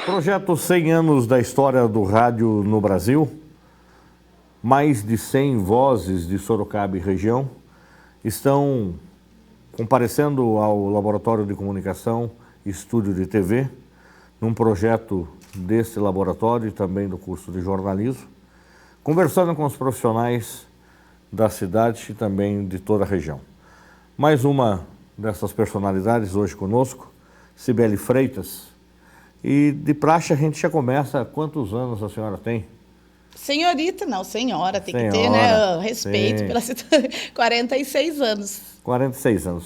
Projeto 100 anos da história do rádio no Brasil. Mais de 100 vozes de Sorocaba e região estão comparecendo ao Laboratório de Comunicação e Estúdio de TV, num projeto desse laboratório e também do curso de jornalismo, conversando com os profissionais da cidade e também de toda a região. Mais uma dessas personalidades hoje conosco, Cibele Freitas. E de praxe a gente já começa. Quantos anos a senhora tem? Senhorita, não, senhora, tem Senhora, que ter, né, respeito sim. pela 46 anos. 46 anos.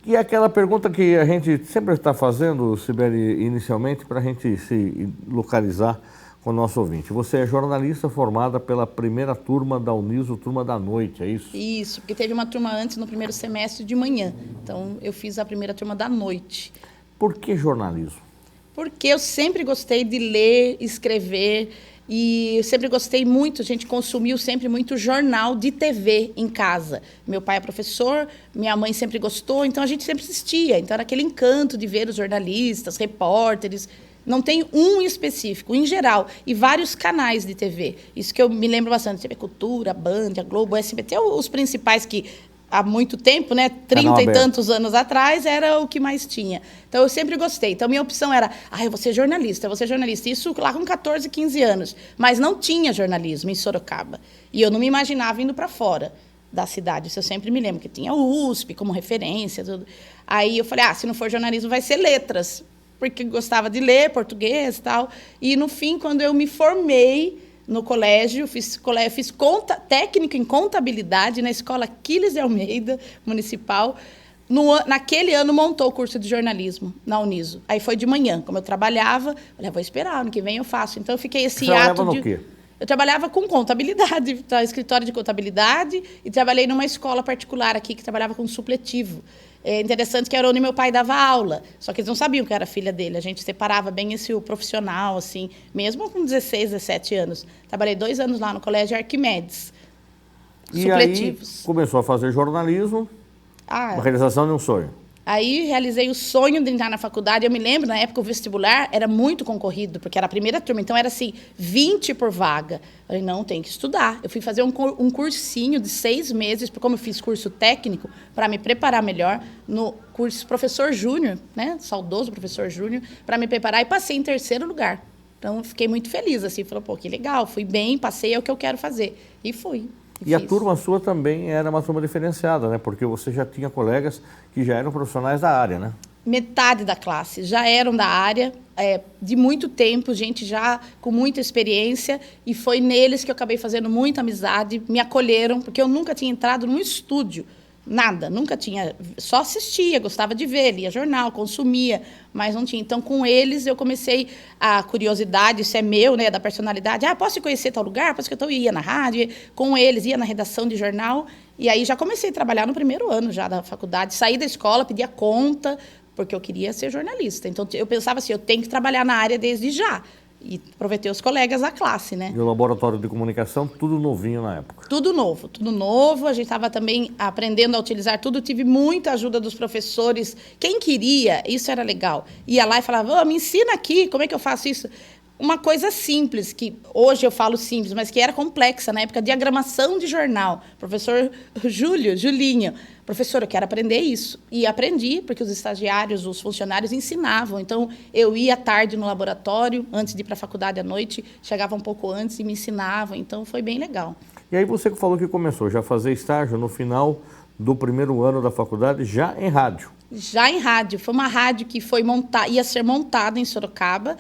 E aquela pergunta que a gente sempre está fazendo, Cibele, inicialmente, para a gente se localizar com o nosso ouvinte. Você é jornalista formada pela primeira turma da Uniso, turma da noite, é isso? Isso, porque teve uma turma antes no primeiro semestre de manhã. Então, eu fiz a primeira turma da noite. Por que jornalismo? Porque eu sempre gostei de ler, escrever, e eu sempre gostei muito, a gente consumiu sempre muito jornal de TV em casa. Meu pai é professor, minha mãe sempre gostou, então a gente sempre assistia. Então era aquele encanto de ver os jornalistas, repórteres. Não tem um específico, em geral, e vários canais de TV. Isso que eu me lembro bastante, TV Cultura, Band, a Globo, SBT, os principais que há muito tempo, né, 30 e tantos anos atrás, era o que mais tinha. Então, eu sempre gostei. Então, minha opção era, eu vou ser jornalista, eu vou ser jornalista. Isso lá com 14, 15 anos. Mas não tinha jornalismo em Sorocaba. E eu não me imaginava indo para fora da cidade. Isso eu sempre me lembro, que tinha o USP como referência. Tudo. Aí eu falei, se não for jornalismo, vai ser letras. Porque gostava de ler português e tal. E, no fim, quando eu me formei no colégio, fiz técnico em contabilidade na escola Aquiles de Almeida, municipal. Naquele ano, montou o curso de jornalismo na Uniso. Aí foi de manhã, como eu trabalhava, falei, vou esperar, ano que vem eu faço. Então, eu fiquei esse ato de... quê? Eu trabalhava com contabilidade, escritório de contabilidade, e trabalhei numa escola particular aqui, que trabalhava com supletivo. É interessante que era onde meu pai dava aula, só que eles não sabiam que eu era filha dele. A gente separava bem o profissional, assim, mesmo com 16, 17 anos. Trabalhei 2 anos lá no Colégio Arquimedes, supletivos. Aí começou a fazer jornalismo, a realização de um sonho. Aí realizei o sonho de entrar na faculdade. Eu me lembro, na época, o vestibular era muito concorrido, porque era a primeira turma, então era assim, 20 por vaga. Eu falei, não, tem que estudar. Eu fui fazer um cursinho de 6 meses, como eu fiz curso técnico, para me preparar melhor, no curso Professor Júnior, né, saudoso Professor Júnior, para me preparar, e passei em 3º lugar. Então, eu fiquei muito feliz, assim, falei, que legal, fui bem, passei, é o que eu quero fazer. E fui. E a turma sua também era uma turma diferenciada, né? Porque você já tinha colegas que já eram profissionais da área, né? Metade da classe já eram da área, de muito tempo, gente já com muita experiência, e foi neles que eu acabei fazendo muita amizade, me acolheram, porque eu nunca tinha entrado num estúdio, nada, nunca tinha, só assistia, gostava de ver, lia jornal, consumia, mas não tinha. Então, com eles, eu comecei a curiosidade, isso é meu, né, da personalidade. Posso conhecer tal lugar? Então, eu ia na rádio, com eles, ia na redação de jornal, e aí já comecei a trabalhar no primeiro ano já da faculdade. Saí da escola, pedia conta, porque eu queria ser jornalista. Então, eu pensava assim, eu tenho que trabalhar na área desde já. E aproveitei os colegas da classe, né? E o laboratório de comunicação, tudo novinho na época? Tudo novo, tudo novo. A gente estava também aprendendo a utilizar tudo. Tive muita ajuda dos professores. Quem queria, isso era legal. Ia lá e falava, me ensina aqui, como é que eu faço isso? Uma coisa simples, que hoje eu falo simples, mas que era complexa na época, diagramação de jornal. Professor Julinho, professor, eu quero aprender isso. E aprendi, porque os estagiários, os funcionários ensinavam. Então, eu ia à tarde no laboratório, antes de ir para a faculdade à noite, chegava um pouco antes e me ensinavam. Então, foi bem legal. E aí você que falou que começou já a fazer estágio no final do primeiro ano da faculdade, já em rádio. Já em rádio. Foi uma rádio que ia ser montada em Sorocaba,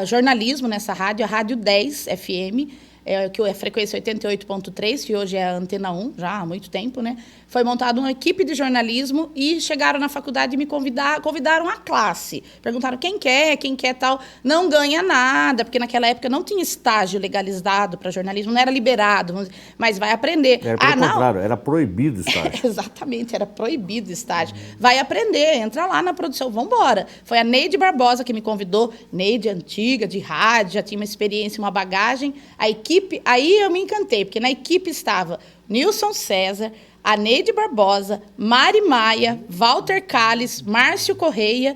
jornalismo nessa rádio, a Rádio 10 FM. que é a frequência 88.3, que hoje é a Antena 1, já há muito tempo, né? Foi montada uma equipe de jornalismo e chegaram na faculdade e me convidaram a classe. Perguntaram quem quer tal. Não ganha nada, porque naquela época não tinha estágio legalizado para jornalismo, não era liberado, mas vai aprender. Era pelo contrário, era proibido o estágio. Exatamente, era proibido o estágio. Vai aprender, entra lá na produção, vamos embora. Foi a Neide Barbosa que me convidou, Neide antiga, de rádio, já tinha uma experiência, uma bagagem. A equipe, aí eu me encantei, porque na equipe estava Nilson César, a Neide Barbosa, Mari Maia, Walter Calles, Márcio Correia,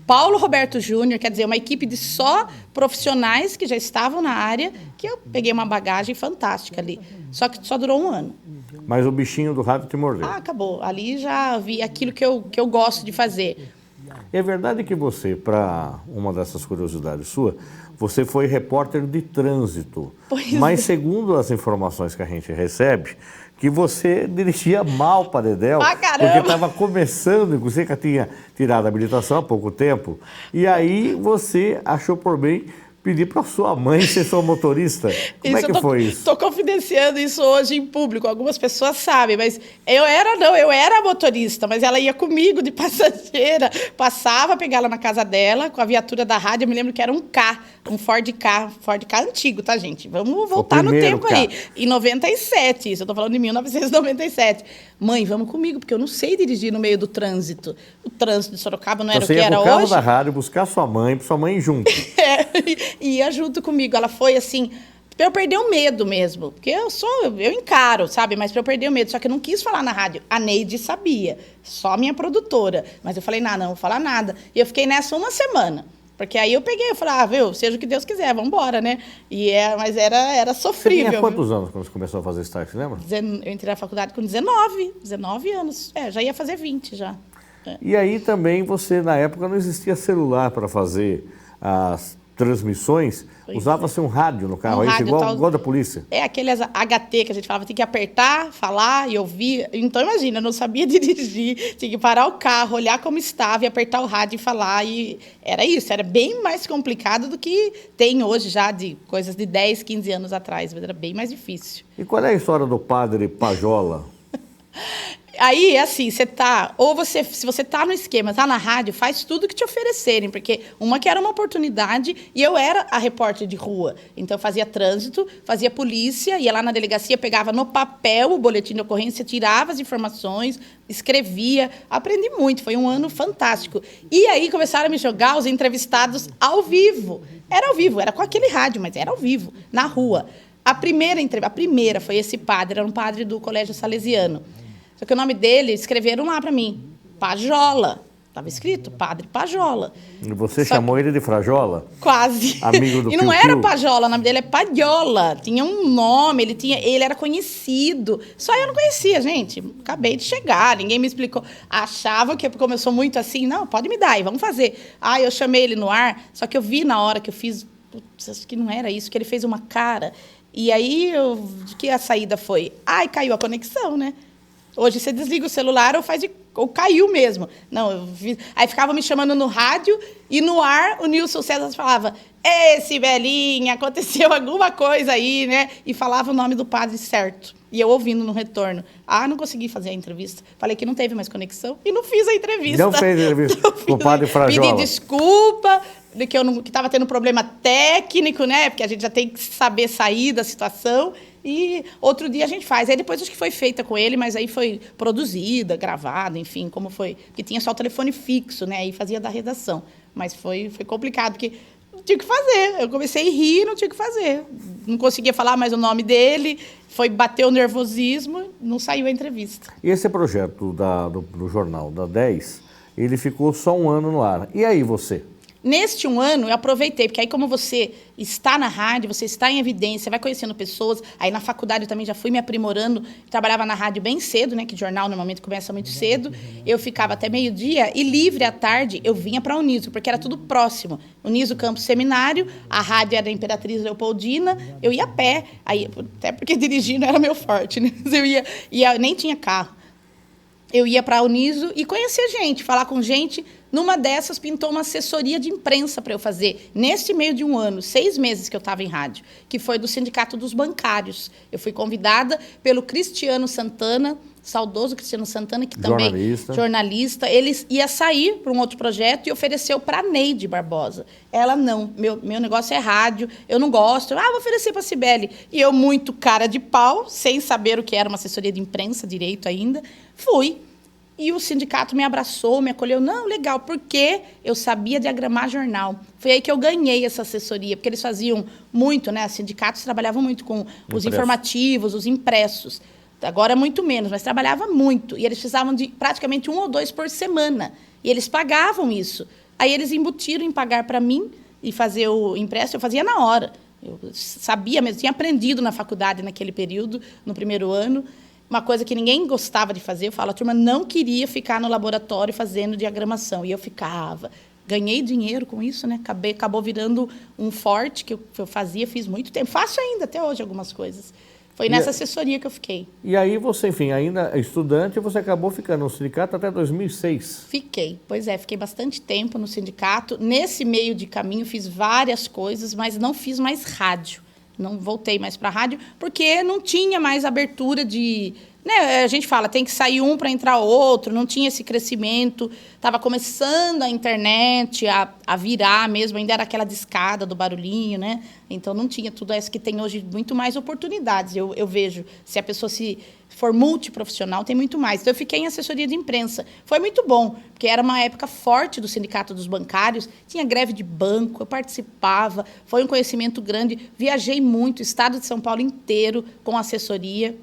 Paulo Roberto Júnior, quer dizer, uma equipe de só profissionais que já estavam na área, que eu peguei uma bagagem fantástica ali. Só que só durou 1 ano. Mas o bichinho do rádio te mordeu. Acabou. Ali já vi aquilo que eu gosto de fazer. É verdade que você, para uma dessas curiosidades sua, você foi repórter de trânsito. Mas segundo as informações que a gente recebe, que você dirigia mal para Dedéu, porque estava começando, você que tinha tirado a habilitação há pouco tempo, e aí você achou por bem pedir para sua mãe ser sua motorista. Como é que foi isso? Estou confidenciando isso hoje em público. Algumas pessoas sabem, mas eu era motorista, mas ela ia comigo de passageira, passava, pegava ela na casa dela, com a viatura da rádio. Eu me lembro que era um Ford K antigo, tá, gente? Vamos voltar no tempo aí. Em 97, isso, eu tô falando de 1997. Mãe, vamos comigo, porque eu não sei dirigir no meio do trânsito. O trânsito de Sorocaba não era o que era hoje. Você ia pro carro da rádio buscar sua mãe ir junto. Ia junto comigo. Ela foi assim, pra eu perder o medo mesmo. Porque eu encaro, sabe? Mas pra eu perder o medo. Só que eu não quis falar na rádio. A Neide sabia. Só a minha produtora. Mas eu falei, não vou falar nada. E eu fiquei nessa 1 semana. Porque aí eu falei, seja o que Deus quiser, vamos embora, né? Mas era sofrível. Você tinha quantos anos quando você começou a fazer estágio, lembra? Eu entrei na faculdade com 19 anos. Já ia fazer 20 já. E aí também você, na época, não existia celular para fazer as transmissões, usava-se um rádio no carro, igual da polícia. Aqueles HT que a gente falava, tem que apertar, falar e ouvir. Então, imagina, eu não sabia dirigir, tinha que parar o carro, olhar como estava e apertar o rádio e falar. E era isso, era bem mais complicado do que tem hoje já, de coisas de 10, 15 anos atrás, mas era bem mais difícil. E qual é a história do padre Pajola? Aí, assim, se você tá no esquema, tá na rádio, faz tudo que te oferecerem, porque que era uma oportunidade, e eu era a repórter de rua. Então, eu fazia trânsito, fazia polícia, ia lá na delegacia, pegava no papel o boletim de ocorrência, tirava as informações, escrevia, aprendi muito, foi um ano fantástico. E aí, começaram a me jogar os entrevistados ao vivo. Era ao vivo, era com aquele rádio, mas era ao vivo, na rua. A primeira foi esse padre, era um padre do Colégio Salesiano. Só que o nome dele, escreveram lá para mim, Pajola. Estava escrito, Padre Pajola. E você chamou ele de Frajola? Quase. Amigo do E não era Pajola, o nome dele é Padiola. Tinha um nome, ele era conhecido. Só eu não conhecia, gente. Acabei de chegar, ninguém me explicou. Achava que, como eu sou muito assim, não, pode me dar, e vamos fazer. Eu chamei ele no ar, só que eu vi na hora que eu fiz, acho que não era isso, que ele fez uma cara. E aí, que a saída foi, caiu a conexão, né? Hoje você desliga o celular ou caiu mesmo. Não, aí ficava me chamando no rádio e no ar o Nilson César falava, esse velhinho, aconteceu alguma coisa aí, né? E falava o nome do padre certo. E eu ouvindo no retorno. Não consegui fazer a entrevista. Falei que não teve mais conexão e não fiz a entrevista. Não fez a entrevista com o padre Frajola. Pedi desculpa, que estava tendo problema técnico, né? Porque a gente já tem que saber sair da situação. E outro dia a gente faz. Aí depois acho que foi feita com ele, mas aí foi produzida, gravada, enfim, como foi. Porque tinha só o telefone fixo, né? Aí fazia da redação. Mas foi complicado, porque não tinha que fazer. Eu comecei a rir e não tinha que fazer. Não conseguia falar mais o nome dele, bateu o nervosismo, não saiu a entrevista. E esse projeto do jornal da 10, ele ficou só 1 ano no ar. E aí você? Neste 1 ano, eu aproveitei, porque aí como você está na rádio, você está em evidência, vai conhecendo pessoas, aí na faculdade eu também já fui me aprimorando, trabalhava na rádio bem cedo, né, que jornal normalmente começa muito cedo, eu ficava até meio-dia, e livre à tarde eu vinha para a Uniso, porque era tudo próximo. Uniso Campus Seminário, a rádio era da Imperatriz Leopoldina, eu ia a pé, aí, até porque dirigir não era meu forte, né, eu nem tinha carro. Eu ia para a Uniso e conhecer gente, falar com gente Numa dessas, pintou uma assessoria de imprensa para eu fazer, nesse meio de um ano, 6 meses que eu estava em rádio, que foi do Sindicato dos Bancários. Eu fui convidada pelo Cristiano Santana, saudoso Cristiano Santana, que também jornalista. Ele ia sair para um outro projeto e ofereceu para a Neide Barbosa. Ela, não, meu negócio é rádio, eu não gosto. Vou oferecer para a Cibele. E eu, muito cara de pau, sem saber o que era uma assessoria de imprensa direito ainda, fui. E o sindicato me abraçou, me acolheu. Não, legal, porque eu sabia diagramar jornal. Foi aí que eu ganhei essa assessoria, porque eles faziam muito, né? Os sindicatos trabalhavam muito com os informativos, os impressos. Agora muito menos, mas trabalhava muito. E eles precisavam de praticamente 1 ou 2 por semana. E eles pagavam isso. Aí eles embutiram em pagar para mim e fazer o impresso. Eu fazia na hora. Eu sabia mesmo, tinha aprendido na faculdade naquele período, no primeiro ano. Uma coisa que ninguém gostava de fazer. Eu falo, a turma não queria ficar no laboratório fazendo diagramação. E eu ficava. Ganhei dinheiro com isso, né? Acabou virando um forte que eu fazia, fiz muito tempo. Faço ainda, até hoje, algumas coisas. Foi nessa assessoria que eu fiquei. E aí você, enfim, ainda estudante, você acabou ficando no sindicato até 2006. Fiquei, pois é, fiquei bastante tempo no sindicato. Nesse meio de caminho fiz várias coisas, mas não fiz mais rádio. Não voltei mais para a rádio, porque não tinha mais abertura de... Né, a gente fala, tem que sair um para entrar outro, não tinha esse crescimento. Estava começando a internet a virar mesmo, ainda era aquela discada do barulhinho, né? Então, não tinha tudo isso que tem hoje, muito mais oportunidades. Eu vejo, se a pessoa se for multiprofissional, tem muito mais. Então, eu fiquei em assessoria de imprensa. Foi muito bom, porque era uma época forte do Sindicato dos Bancários, tinha greve de banco, eu participava, foi um conhecimento grande. Viajei muito, o estado de São Paulo inteiro com assessoria.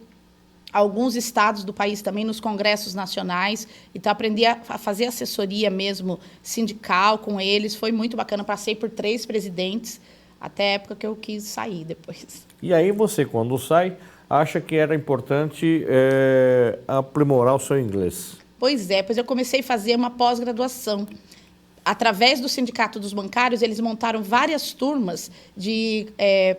Alguns estados do país também, nos congressos nacionais. Então, aprendi a fazer assessoria mesmo sindical com eles. Foi muito bacana. Passei por 3 presidentes, até a época que eu quis sair depois. E aí você, quando sai, acha que era importante aprimorar o seu inglês? Pois é, pois eu comecei a fazer uma pós-graduação. Através do Sindicato dos Bancários, eles montaram várias turmas de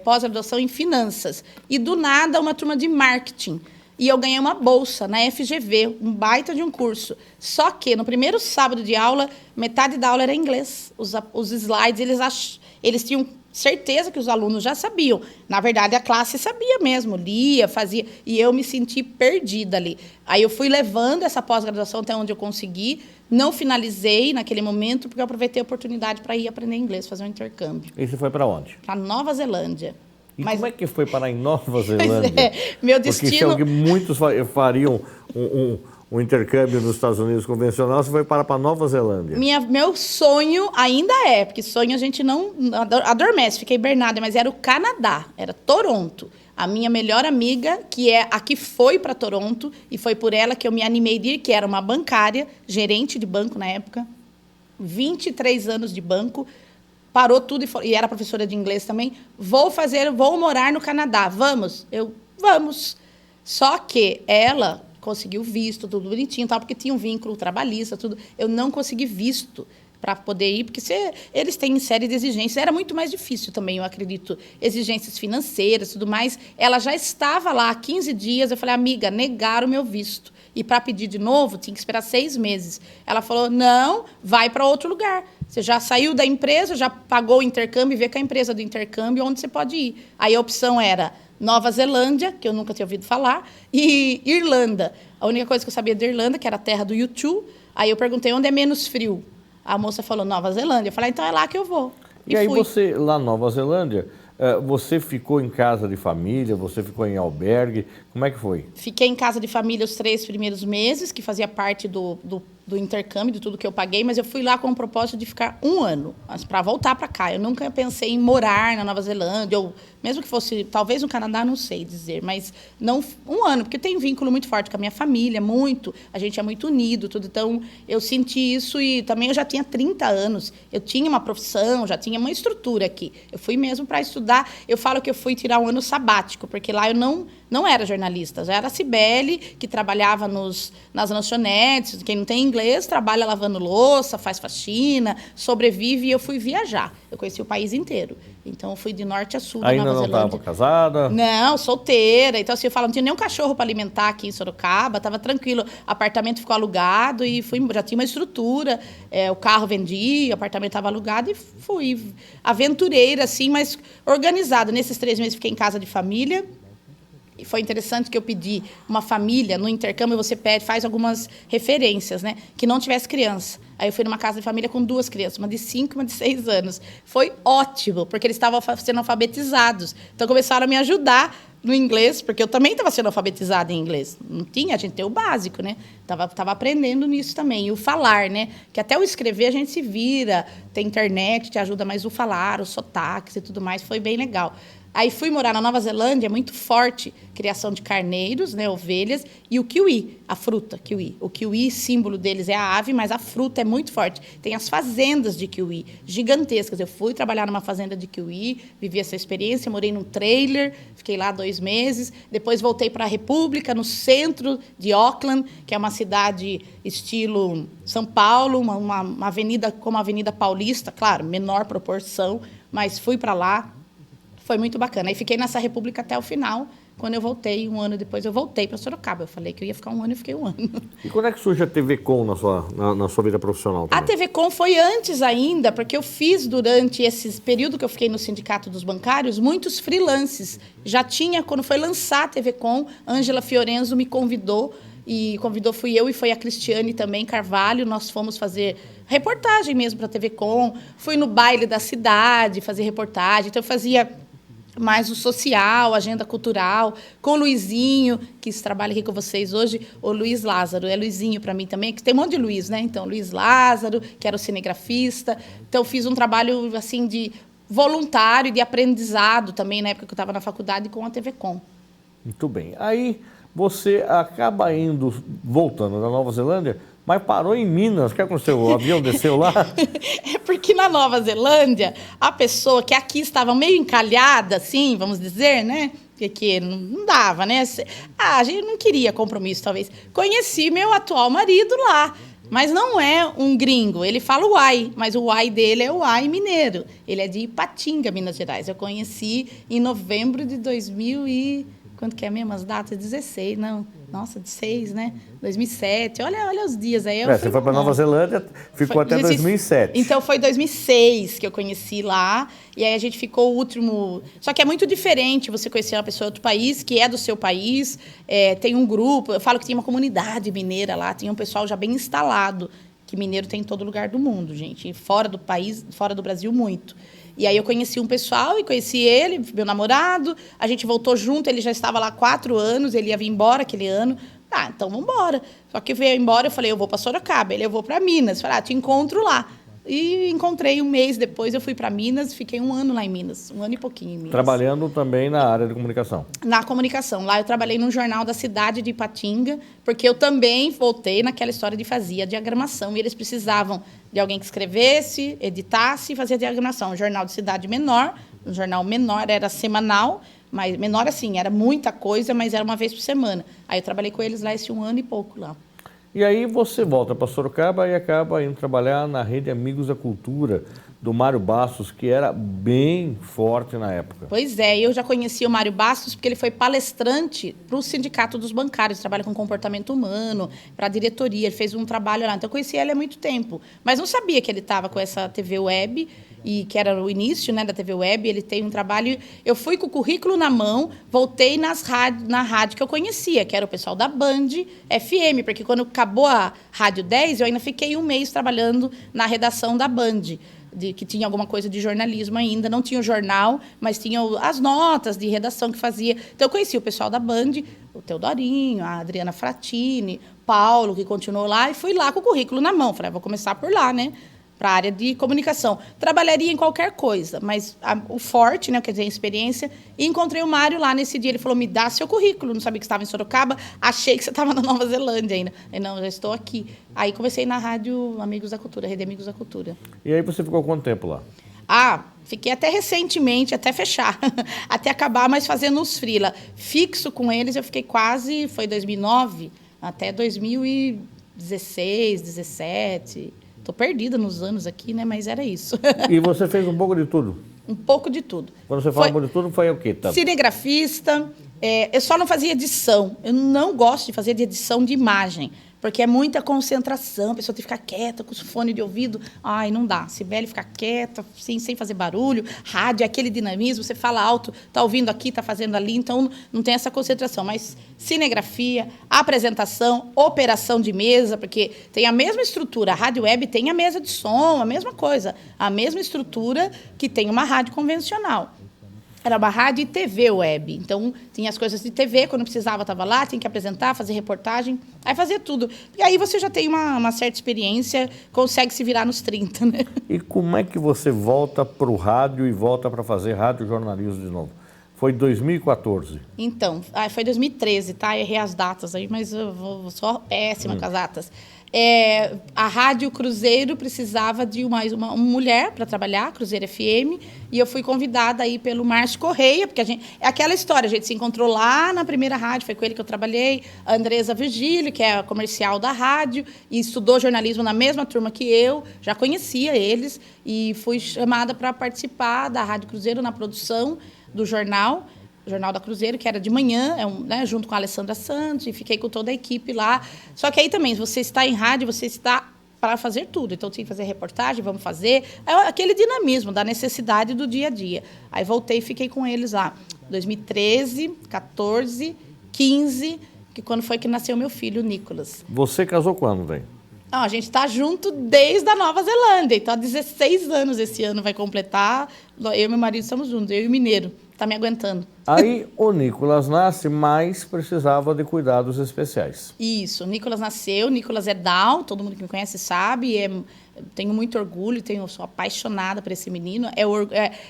pós-graduação em finanças. E, do nada, uma turma de marketing. E eu ganhei uma bolsa na FGV, um baita de um curso. Só que, no primeiro sábado de aula, metade da aula era em inglês. Os slides, eles tinham certeza que os alunos já sabiam. Na verdade, a classe sabia mesmo, lia, fazia. E eu me senti perdida ali. Aí eu fui levando essa pós-graduação até onde eu consegui. Não finalizei naquele momento, porque eu aproveitei a oportunidade para ir aprender inglês, fazer um intercâmbio. E você foi para onde? Para Nova Zelândia. E como é que foi parar em Nova Zelândia? Meu destino... Porque se muitos fariam um intercâmbio nos Estados Unidos convencional, você foi para Nova Zelândia. Meu sonho ainda porque sonho a gente não adormece, fiquei hibernada, mas era o Canadá, era Toronto. A minha melhor amiga, que é a que foi para Toronto, e foi por ela que eu me animei de ir, que era uma bancária, gerente de banco na época, 23 anos de banco, parou tudo e era professora de inglês também. Vou morar no Canadá. Vamos? Vamos. Só que ela conseguiu visto, tudo bonitinho, tal, porque tinha um vínculo trabalhista, tudo. Eu não consegui visto para poder ir, porque eles têm série de exigências. Era muito mais difícil também, eu acredito. Exigências financeiras, tudo mais. Ela já estava lá há 15 dias. Eu falei, amiga, negaram o meu visto. E para pedir de novo, tinha que esperar 6 meses. Ela falou, não, vai para outro lugar. Você já saiu da empresa, já pagou o intercâmbio, vê com a empresa do intercâmbio onde você pode ir. Aí a opção era Nova Zelândia, que eu nunca tinha ouvido falar, e Irlanda. A única coisa que eu sabia da Irlanda, que era a terra do U2. Aí eu perguntei onde é menos frio. A moça falou Nova Zelândia. Eu falei, então é lá que eu vou. E aí você, lá na Nova Zelândia, você ficou em casa de família, você ficou em albergue, como é que foi? Fiquei em casa de família os 3 primeiros meses, que fazia parte do intercâmbio, de tudo que eu paguei, mas eu fui lá com o propósito de ficar 1 ano, para voltar para cá. Eu nunca pensei em morar na Nova Zelândia, ou mesmo que fosse, talvez no Canadá, não sei dizer, mas não 1 ano, porque eu tenho um vínculo muito forte com a minha família, muito, a gente é muito unido, tudo, então eu senti isso e também eu já tinha 30 anos, eu tinha uma profissão, já tinha uma estrutura aqui. Eu fui mesmo para estudar, eu falo que eu fui tirar 1 ano sabático, porque lá eu não era jornalista. jornalistas. Já era a Cibele, que trabalhava nas lanchonetes. Quem não tem inglês, trabalha lavando louça, faz faxina, sobrevive. E eu fui viajar. Eu conheci o país inteiro. Então, eu fui de norte a sul da Ainda Nova não Zelândia. estava casada? Não, solteira. Então, assim, eu falo, não tinha nenhum cachorro para alimentar aqui em Sorocaba, estava tranquilo. O apartamento ficou alugado e já tinha uma estrutura. O carro vendia, o apartamento estava alugado e fui aventureira, assim, mas organizada. Nesses 3 meses, fiquei em casa de família. E foi interessante que eu pedi uma família, no intercâmbio você faz algumas referências, né? Que não tivesse criança. Aí eu fui numa casa de família com 2 crianças, uma de 5 e uma de 6 anos. Foi ótimo, porque eles estavam sendo alfabetizados. Então começaram a me ajudar no inglês, porque eu também estava sendo alfabetizada em inglês. Não tinha, a gente tem o básico, né? Tava aprendendo nisso também. E o falar, né? Que até o escrever a gente se vira, tem internet, te ajuda, mas o falar, os sotaques e tudo mais, foi bem legal. Aí fui morar na Nova Zelândia, é muito forte, criação de carneiros, né, ovelhas, e o kiwi, a fruta, kiwi. O kiwi, símbolo deles é a ave, mas a fruta é muito forte. Tem as fazendas de kiwi, gigantescas. Eu fui trabalhar numa fazenda de kiwi, vivi essa experiência, morei num trailer, fiquei lá 2 meses, depois voltei para a República, no centro de Auckland, que é uma cidade estilo São Paulo, uma avenida como a Avenida Paulista, claro, menor proporção, mas fui para lá. Foi muito bacana. Aí fiquei nessa república até o final. Quando eu voltei, 1 ano depois, eu voltei para Sorocaba. Eu falei que eu ia ficar 1 ano e fiquei 1 ano. E quando é que surge a TV Com na sua vida profissional também? A TV Com foi antes ainda, porque eu fiz durante esse período que eu fiquei no Sindicato dos Bancários, muitos freelances. Já tinha, quando foi lançar a TV Com, Ângela Fiorenzo me convidou. E convidou, fui eu e foi a Cristiane também, Carvalho. Nós fomos fazer reportagem mesmo para a TV Com. Fui no baile da cidade fazer reportagem. Então, eu fazia mais o social, agenda cultural, com o Luizinho, que trabalha aqui com vocês hoje, o Luiz Lázaro. É Luizinho para mim também, que tem um monte de Luiz, né? Então, Luiz Lázaro, que era o cinegrafista. Então, fiz um trabalho, assim, de voluntário, de aprendizado também, na época que eu estava na faculdade, com a TV Com. Muito bem. Aí você acaba voltando da Nova Zelândia, mas parou em Minas. O que aconteceu? O avião desceu lá? É porque na Nova Zelândia, a pessoa que aqui estava meio encalhada, assim, vamos dizer, né? Porque não dava, né? A gente não queria compromisso, talvez. Conheci meu atual marido lá. Mas não é um gringo. Ele fala uai, mas o uai dele é o uai mineiro. Ele é de Ipatinga, Minas Gerais. Eu conheci em novembro de 2000 e... Quanto que é mesmo as datas? 16, não. Nossa, de 6, né? 2007. Olha os dias aí. Você foi para Nova Zelândia, ficou até 2007. Então, foi 2006 que eu conheci lá. E aí a gente ficou o último... Só que é muito diferente você conhecer uma pessoa de outro país, que é do seu país. Tem um grupo... Eu falo que tinha uma comunidade mineira lá. Tinha um pessoal já bem instalado. Que mineiro tem em todo lugar do mundo, gente. E fora do país, fora do Brasil, muito. E aí eu conheci um pessoal e conheci ele, meu namorado. A gente voltou junto, ele já estava lá há 4 anos, ele ia vir embora aquele ano. Então vamos embora. Só que veio embora, eu falei, eu vou para Sorocaba. Ele, eu vou para Minas. Falei, te encontro lá. E encontrei 1 mês depois, eu fui para Minas, fiquei 1 ano lá em Minas, 1 ano e pouquinho em Minas. Trabalhando também na área de comunicação? Na comunicação. Lá eu trabalhei num jornal da cidade de Ipatinga, porque eu também voltei naquela história de fazia diagramação, e eles precisavam de alguém que escrevesse, editasse e fazia diagramação. Um jornal de cidade menor, um jornal menor, era semanal, mas menor assim, era muita coisa, mas era uma vez por semana. Aí eu trabalhei com eles lá esse 1 ano e pouco lá. E aí você volta para Sorocaba e acaba indo trabalhar na Rede Amigos da Cultura, do Mário Bastos, que era bem forte na época. Pois é, eu já conheci o Mário Bastos porque ele foi palestrante para o Sindicato dos Bancários, trabalha com comportamento humano, para a diretoria, ele fez um trabalho lá. Então, eu conheci ele há muito tempo, mas não sabia que ele estava com essa TV Web, e que era o início, né, da TV Web. Ele tem um trabalho... Eu fui com o currículo na mão, voltei na rádio que eu conhecia, que era o pessoal da Band FM, porque quando acabou a Rádio 10, eu ainda fiquei 1 mês trabalhando na redação da Band, que tinha alguma coisa de jornalismo ainda. Não tinha o jornal, mas tinha as notas de redação que fazia. Então, eu conheci o pessoal da Band, o Teodorinho, a Adriana Fratini, Paulo, que continuou lá, e fui lá com o currículo na mão. Falei, vou começar por lá, né? Para a área de comunicação. Trabalharia em qualquer coisa, mas o forte, né, quer dizer, a experiência, e encontrei o Mário lá nesse dia. Ele falou, me dá seu currículo. Não sabia que você estava em Sorocaba, achei que você estava na Nova Zelândia ainda. Eu, não, já estou aqui. Aí comecei na rádio Amigos da Cultura, Rede Amigos da Cultura. E aí você ficou quanto tempo lá? Fiquei até recentemente, até fechar, até acabar, mas fazendo os freela. Fixo com eles, eu fiquei quase, foi 2009, até 2016, 17. Estou perdida nos anos aqui, né? Mas era isso. E você fez um pouco de tudo? Um pouco de tudo. Quando você fala um pouco de tudo, foi o quê? Tá? Cinegrafista, eu só não fazia edição. Eu não gosto de fazer de edição de imagem, porque é muita concentração, a pessoa tem que ficar quieta, com o fone de ouvido. Ai, não dá. Sibeli ficar quieta, sem fazer barulho. Rádio é aquele dinamismo, você fala alto, está ouvindo aqui, está fazendo ali, então não tem essa concentração. Mas cinegrafia, apresentação, operação de mesa, porque tem a mesma estrutura. A rádio web tem a mesa de som, a mesma coisa. A mesma estrutura que tem uma rádio convencional. Era uma rádio e TV web. Então, tinha as coisas de TV, quando precisava, estava lá, tinha que apresentar, fazer reportagem, aí fazia tudo. E aí você já tem uma certa experiência, consegue se virar nos 30, né? E como é que você volta para o rádio e volta para fazer rádio jornalismo de novo? Foi 2014. Então, foi 2013, tá? Errei as datas aí, mas eu sou péssima com as datas. A Rádio Cruzeiro precisava de uma mulher para trabalhar, Cruzeiro FM, e eu fui convidada aí pelo Márcio Correia, porque é aquela história, a gente se encontrou lá na primeira rádio, foi com ele que eu trabalhei, a Andresa Virgílio, que é a comercial da rádio, e estudou jornalismo na mesma turma que eu, já conhecia eles, e fui chamada para participar da Rádio Cruzeiro na produção do Jornal da Cruzeiro, que era de manhã, né, junto com a Alessandra Santos, e fiquei com toda a equipe lá. Só que aí também, se você está em rádio, você está para fazer tudo. Então, tinha que fazer reportagem, vamos fazer. É aquele dinamismo da necessidade do dia a dia. Aí voltei e fiquei com eles lá. 2013, 14, 15, que quando foi que nasceu meu filho, o Nicolas. Você casou quando, velho? Não, a gente está junto desde a Nova Zelândia. Então, há 16 anos esse ano vai completar. Eu e meu marido estamos juntos, eu e o mineiro. Está me aguentando. Aí o Nicolas nasce, mas precisava de cuidados especiais. Isso, o Nicolas nasceu, o Nicolas é Down, todo mundo que me conhece sabe, tenho muito orgulho, sou apaixonada por esse menino.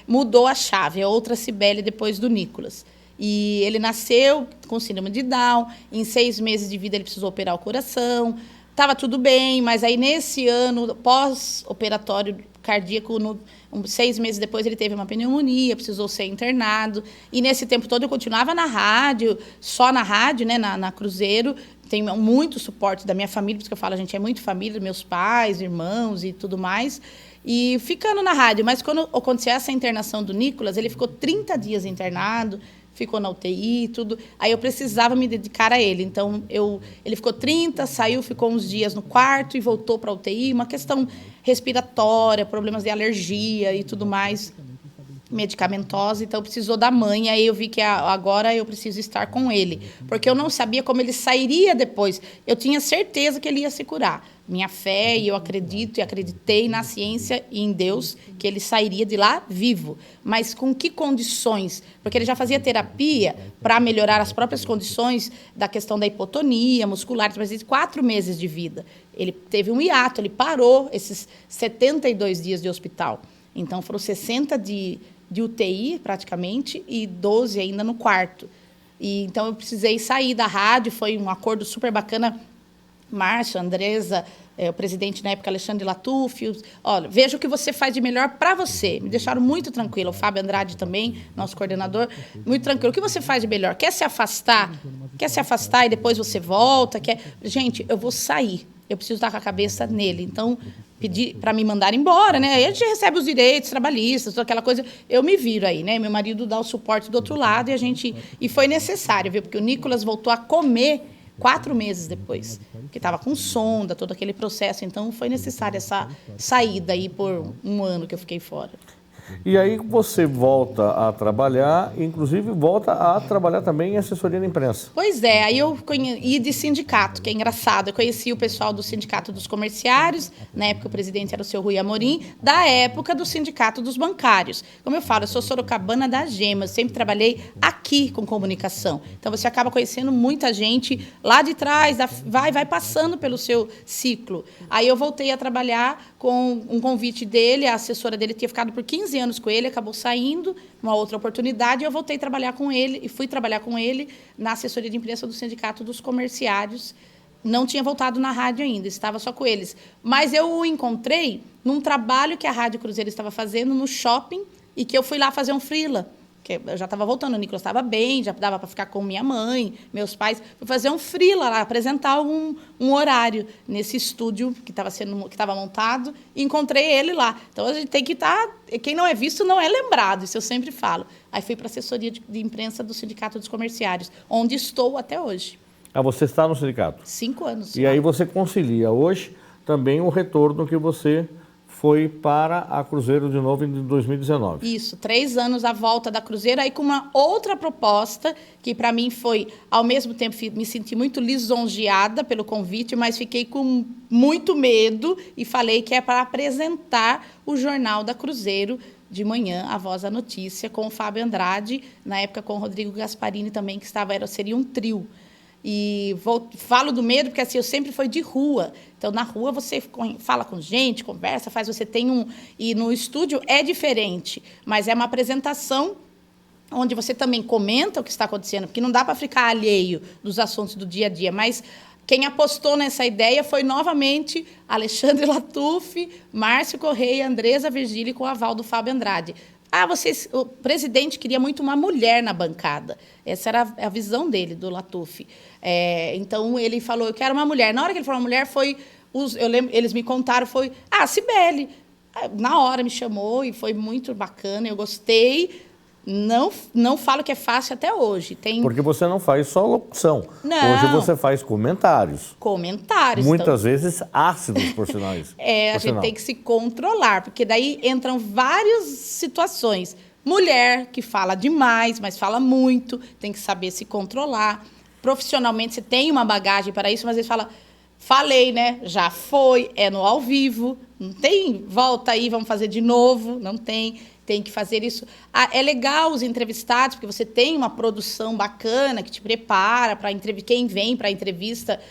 Mudou a chave, é outra Cibele depois do Nicolas. E ele nasceu com síndrome de Down, em 6 meses de vida ele precisou operar o coração, estava tudo bem, mas aí nesse ano, pós-operatório cardíaco, 6 meses depois ele teve uma pneumonia, precisou ser internado. E nesse tempo todo eu continuava na rádio, só na rádio, né, na Cruzeiro. Tenho muito suporte da minha família, porque eu falo, a gente é muito família, meus pais, irmãos e tudo mais. E ficando na rádio. Mas quando aconteceu essa internação do Nicolas, ele ficou 30 dias internado, ficou na UTI e tudo. Aí eu precisava me dedicar a ele. Então, ele ficou 30, saiu, ficou uns dias no quarto e voltou para a UTI. Uma questão respiratória, problemas de alergia e tudo mais, medicamentosa. Então, precisou da mãe. Aí eu vi que agora eu preciso estar com ele. Porque eu não sabia como ele sairia depois. Eu tinha certeza que ele ia se curar. Minha fé, e eu acredito e acreditei na ciência e em Deus, que ele sairia de lá vivo. Mas com que condições? Porque ele já fazia terapia para melhorar as próprias condições da questão da hipotonia muscular, mas de 4 meses de vida. Ele teve um hiato, ele parou esses 72 dias de hospital. Então, foram 60 de UTI, praticamente, e 12 ainda no quarto. Então, eu precisei sair da rádio, foi um acordo super bacana. Márcio, Andresa, o presidente na época, Alexandre Latufio. Olha, veja o que você faz de melhor para você. Me deixaram muito tranquila. O Fábio Andrade também, nosso coordenador, muito tranquilo. O que você faz de melhor? Quer se afastar? Quer se afastar e depois você volta? Gente, eu vou sair. Eu preciso estar com a cabeça nele. Então, pedir para me mandar embora, né? Aí a gente recebe os direitos trabalhistas, toda aquela coisa. Eu me viro aí, né? Meu marido dá o suporte do outro lado e foi necessário, viu? Porque o Nicolas voltou a comer 4 meses depois, que estava com sonda, todo aquele processo. Então, foi necessária essa saída aí por 1 ano que eu fiquei fora. E aí você volta a trabalhar, inclusive volta a trabalhar também em assessoria de imprensa. Pois é, aí eu ia de sindicato, que é engraçado. Eu conheci o pessoal do Sindicato dos Comerciários, na época o presidente era o seu Rui Amorim, da época do Sindicato dos Bancários. Como eu falo, eu sou sorocabana da Gema, eu sempre trabalhei aqui com comunicação. Então você acaba conhecendo muita gente lá de trás, vai passando pelo seu ciclo. Aí eu voltei a trabalhar com um convite dele, a assessora dele tinha ficado por 15 anos com ele, acabou saindo, uma outra oportunidade, e eu voltei a trabalhar com ele, e fui trabalhar com ele na assessoria de imprensa do Sindicato dos Comerciários. Não tinha voltado na rádio ainda, estava só com eles. Mas eu o encontrei num trabalho que a Rádio Cruzeiro estava fazendo no shopping e que eu fui lá fazer um freela. Eu já estava voltando, o Nicolas estava bem, já dava para ficar com minha mãe, meus pais. Fui fazer um freela lá, apresentar um horário nesse estúdio que estava montado, e encontrei ele lá. Então, a gente tem que estar... Quem não é visto não é lembrado, isso eu sempre falo. Aí fui para a assessoria de imprensa do Sindicato dos Comerciários, onde estou até hoje. Ah, você está no sindicato? 5 anos. E aí você concilia hoje também o retorno que você foi para a Cruzeiro de novo em 2019. Isso, 3 anos à volta da Cruzeiro, aí com uma outra proposta, que para mim foi, ao mesmo tempo, me senti muito lisonjeada pelo convite, mas fiquei com muito medo e falei que é para apresentar o Jornal da Cruzeiro de manhã, A Voz da Notícia, com o Fábio Andrade, na época com o Rodrigo Gasparini também, que seria um trio. E falo do medo porque assim, eu sempre fui de rua. Então, na rua você fala com gente, conversa, você tem um... E no estúdio é diferente, mas é uma apresentação onde você também comenta o que está acontecendo, porque não dá para ficar alheio dos assuntos do dia a dia. Mas quem apostou nessa ideia foi, novamente, Alexandre Latuf, Márcio Correia, Andresa Virgílio, com o aval do Fábio Andrade. O presidente queria muito uma mulher na bancada. Essa era a visão dele, do Latuf. Então, ele falou, eu quero uma mulher. Na hora que ele falou uma mulher, eles me contaram, foi a Cibele. Na hora me chamou e foi muito bacana, eu gostei. Não falo que é fácil até hoje. Porque você não faz só locução. Não. Hoje você faz comentários. Comentários. Muitas vezes ácidos, por sinal. A gente tem que se controlar, porque daí entram várias situações. Mulher que fala demais, mas fala muito, tem que saber se controlar. Profissionalmente, você tem uma bagagem para isso, mas às vezes falei, né? Já foi, é no ao vivo, não tem volta aí, vamos fazer de novo, não tem. Tem que fazer isso. É legal os entrevistados, porque você tem uma produção bacana que te prepara para entrevista. Quem vem para a entrevista,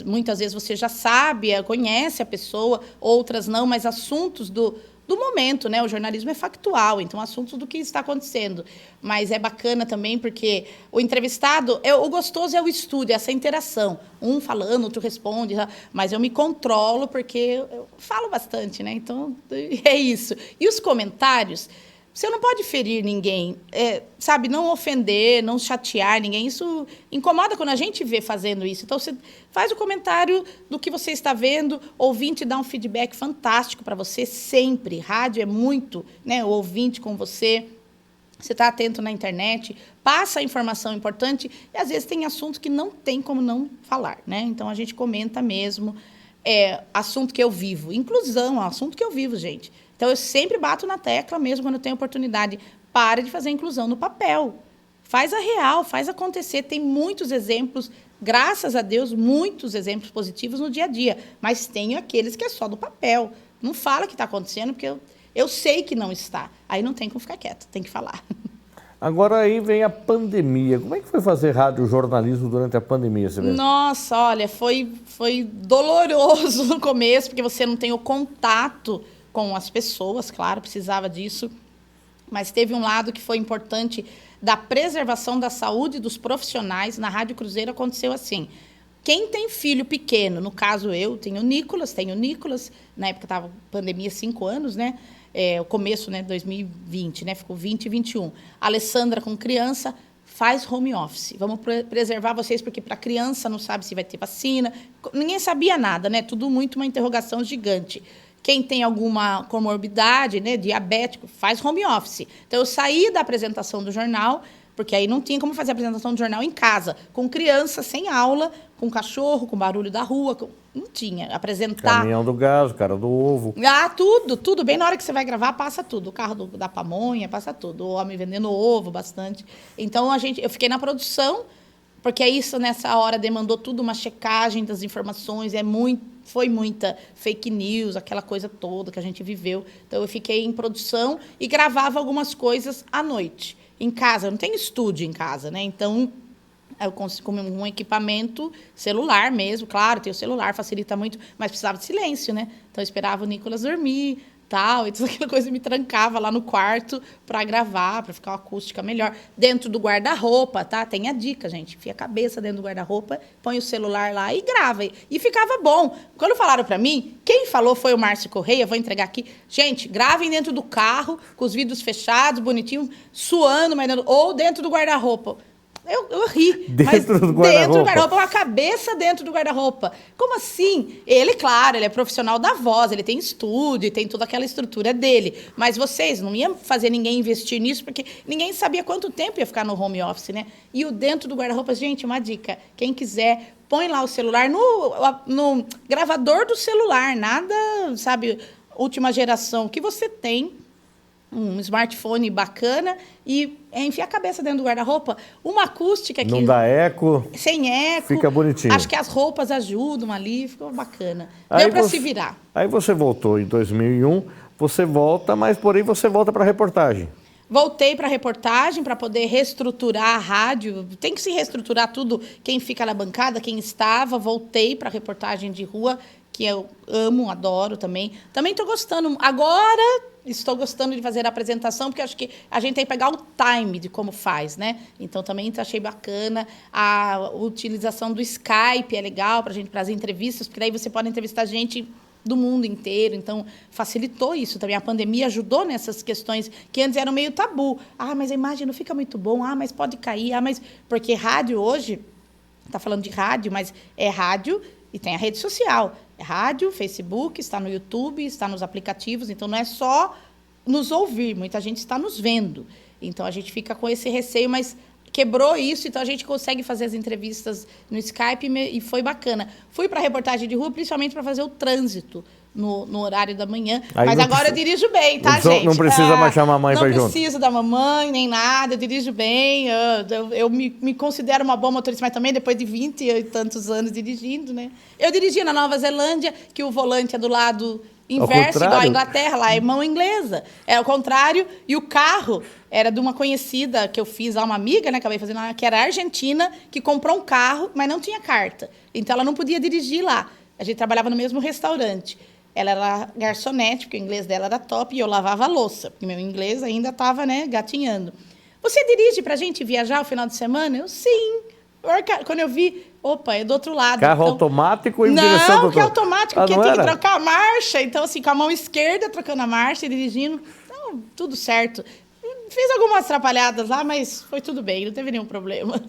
muitas vezes você já sabe, conhece a pessoa, outras não, mas assuntos do momento, né? O jornalismo é factual, então assuntos do que está acontecendo. Mas é bacana também porque o entrevistado, o gostoso é o estúdio, essa interação. Um falando, outro responde, mas eu me controlo porque eu falo bastante, né? Então, é isso. E os comentários, você não pode ferir ninguém, sabe? Não ofender, não chatear ninguém. Isso incomoda quando a gente vê fazendo isso. Então, você faz o comentário do que você está vendo, ouvinte dá um feedback fantástico para você, sempre. Rádio é muito, né? O ouvinte com você. Você está atento na internet, passa a informação importante, e às vezes tem assunto que não tem como não falar, né? Então, a gente comenta mesmo. Assunto que eu vivo. Inclusão é um assunto que eu vivo, gente. Então, eu sempre bato na tecla, mesmo quando eu tenho oportunidade. Para de fazer a inclusão no papel. Faz a real, faz acontecer. Tem muitos exemplos, graças a Deus, muitos exemplos positivos no dia a dia. Mas tem aqueles que é só do papel. Não fala que está acontecendo, porque eu sei que não está. Aí não tem como ficar quieto, tem que falar. Agora aí vem a pandemia. Como é que foi fazer rádio jornalismo durante a pandemia, Cibele? Nossa, olha, foi doloroso no começo, porque você não tem o contato com as pessoas, claro, precisava disso. Mas teve um lado que foi importante, da preservação da saúde dos profissionais. Na Rádio Cruzeiro aconteceu assim. Quem tem filho pequeno, no caso eu, tenho o Nicolas, na época estava pandemia 5 anos, né? O começo, né, 2020, né? Ficou 20 e 21. A Alessandra com criança faz home office. Vamos preservar vocês, porque para criança não sabe se vai ter vacina. Ninguém sabia nada, né? Tudo muito uma interrogação gigante. Quem tem alguma comorbidade, né, diabético, faz home office. Então, eu saí da apresentação do jornal, porque aí não tinha como fazer a apresentação do jornal em casa, com criança, sem aula, com cachorro, com barulho da rua, não tinha. Apresentar... Caminhão do gás, o cara do ovo. Tudo. Bem na hora que você vai gravar, passa tudo. O carro da pamonha, passa tudo. O homem vendendo ovo, bastante. Então, eu fiquei na produção, porque isso, nessa hora, demandou tudo, uma checagem das informações, foi muita fake news, aquela coisa toda que a gente viveu. Então, eu fiquei em produção e gravava algumas coisas à noite. Em casa, eu não tenho estúdio em casa, né? Então, eu consigo com um equipamento celular mesmo, claro, tem o celular, facilita muito, mas precisava de silêncio, né? Então, eu esperava o Nicolas dormir, tal, e toda aquela coisa, me trancava lá no quarto para gravar, para ficar uma acústica melhor. Dentro do guarda-roupa, tá? Tem a dica, gente. Enfia a cabeça dentro do guarda-roupa, põe o celular lá e grava. E ficava bom. Quando falaram para mim, quem falou foi o Márcio Correia, vou entregar aqui. Gente, gravem dentro do carro, com os vidros fechados, bonitinho, suando, mas ou dentro do guarda-roupa. Eu ri. Dentro do guarda-roupa. Dentro do guarda-roupa, uma cabeça dentro do guarda-roupa. Como assim? Ele, claro, ele é profissional da voz, ele tem estúdio, tem toda aquela estrutura dele. Mas vocês não iam fazer ninguém investir nisso, porque ninguém sabia quanto tempo ia ficar no home office, né? E o dentro do guarda-roupa, gente, uma dica. Quem quiser, põe lá o celular no gravador do celular. Nada, sabe, última geração que você tem. Um smartphone bacana e enfia a cabeça dentro do guarda-roupa. Uma acústica que... Não dá eco. Sem eco. Fica bonitinho. Acho que as roupas ajudam ali, ficou bacana. Deu para se virar. Aí você voltou em 2001, você volta, mas porém você volta para a reportagem. Voltei para a reportagem para poder reestruturar a rádio. Tem que se reestruturar tudo, quem fica na bancada, quem estava. Voltei para a reportagem de rua, que eu amo, adoro também. Também estou gostando. Agora estou gostando de fazer a apresentação, porque acho que a gente tem que pegar o time de como faz, né? Então, também achei bacana. A utilização do Skype é legal para a gente fazer entrevistas, porque daí você pode entrevistar gente do mundo inteiro. Então, facilitou isso também. A pandemia ajudou nessas questões que antes eram meio tabu. Ah, mas a imagem não fica muito bom. Ah, mas pode cair. Ah, mas... Porque rádio hoje, está falando de rádio, mas é rádio e tem a rede social. É rádio, Facebook, está no YouTube, está nos aplicativos. Então, não é só nos ouvir. Muita gente está nos vendo. Então, a gente fica com esse receio, mas quebrou isso. Então, a gente consegue fazer as entrevistas no Skype e foi bacana. Fui para a reportagem de rua, principalmente para fazer o trânsito no horário da manhã. Aí mas agora eu dirijo bem, tá, gente? Não precisa mais chamar a mãe para junto. Não preciso da mamãe, nem nada. Eu dirijo bem. Eu me considero uma boa motorista, mas também depois de 20 e tantos anos dirigindo, né? Eu dirigi na Nova Zelândia, que o volante é do lado inverso, igual a Inglaterra. Lá é mão inglesa. É o contrário. E o carro era de uma conhecida que eu fiz lá, uma amiga, né? Acabei fazendo, que era argentina, que comprou um carro, mas não tinha carta. Então, ela não podia dirigir lá. A gente trabalhava no mesmo restaurante. Ela era garçonete, porque o inglês dela era top, e eu lavava a louça, porque meu inglês ainda estava, né, gatinhando. Você dirige para a gente viajar o final de semana? Eu, sim. Quando eu vi, opa, é do outro lado. Carro então... automático e em direção do outro? Não, que é automático, porque tem que trocar a marcha. Então, assim, com a mão esquerda, trocando a marcha e dirigindo. Então, tudo certo. Fiz algumas atrapalhadas lá, mas foi tudo bem, não teve nenhum problema.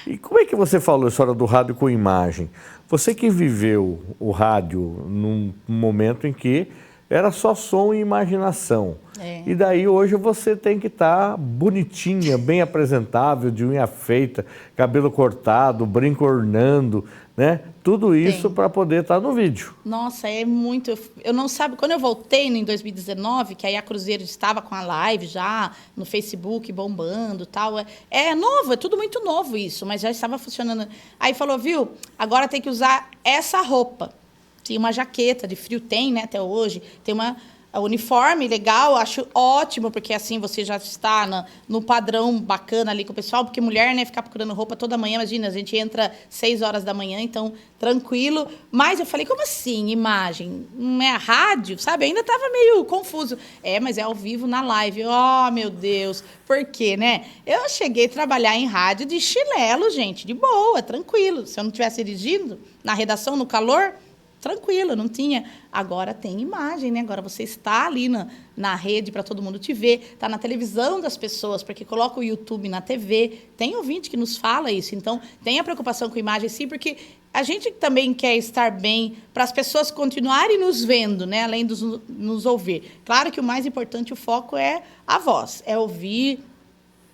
E como é que você falou a história do rádio com imagem? Você que viveu o rádio num momento em que era só som e imaginação. É. E daí hoje você tem que estar bonitinha, bem apresentável, de unha feita, cabelo cortado, brinco ornando, né? Tudo isso para poder estar no vídeo. Nossa, é muito... Eu não sabe, quando eu voltei em 2019, que aí a Cruzeiro estava com a live já no Facebook bombando e tal. É novo, é tudo muito novo isso, mas já estava funcionando. Aí falou, viu, agora tem que usar essa roupa. Tinha uma jaqueta de frio, tem, né, até hoje. Tem uma uniforme legal, acho ótimo, porque assim você já está no padrão bacana ali com o pessoal, porque mulher, né, ficar procurando roupa toda manhã, imagina, a gente entra 6 horas da manhã, então, tranquilo. Mas eu falei, como assim, imagem? Não é a rádio, sabe? Eu ainda estava meio confuso. Mas é ao vivo na live. Oh, meu Deus, por quê, né? Eu cheguei a trabalhar em rádio de chinelo, gente, de boa, tranquilo. Se eu não estivesse dirigindo, na redação, no calor... Tranquilo, não tinha. Agora tem imagem, né? Agora você está ali na rede para todo mundo te ver, está na televisão das pessoas, porque coloca o YouTube na TV. Tem ouvinte que nos fala isso. Então, tem a preocupação com imagem, sim, porque a gente também quer estar bem para as pessoas continuarem nos vendo, né? Além de nos ouvir. Claro que o mais importante, o foco é a voz, é ouvir.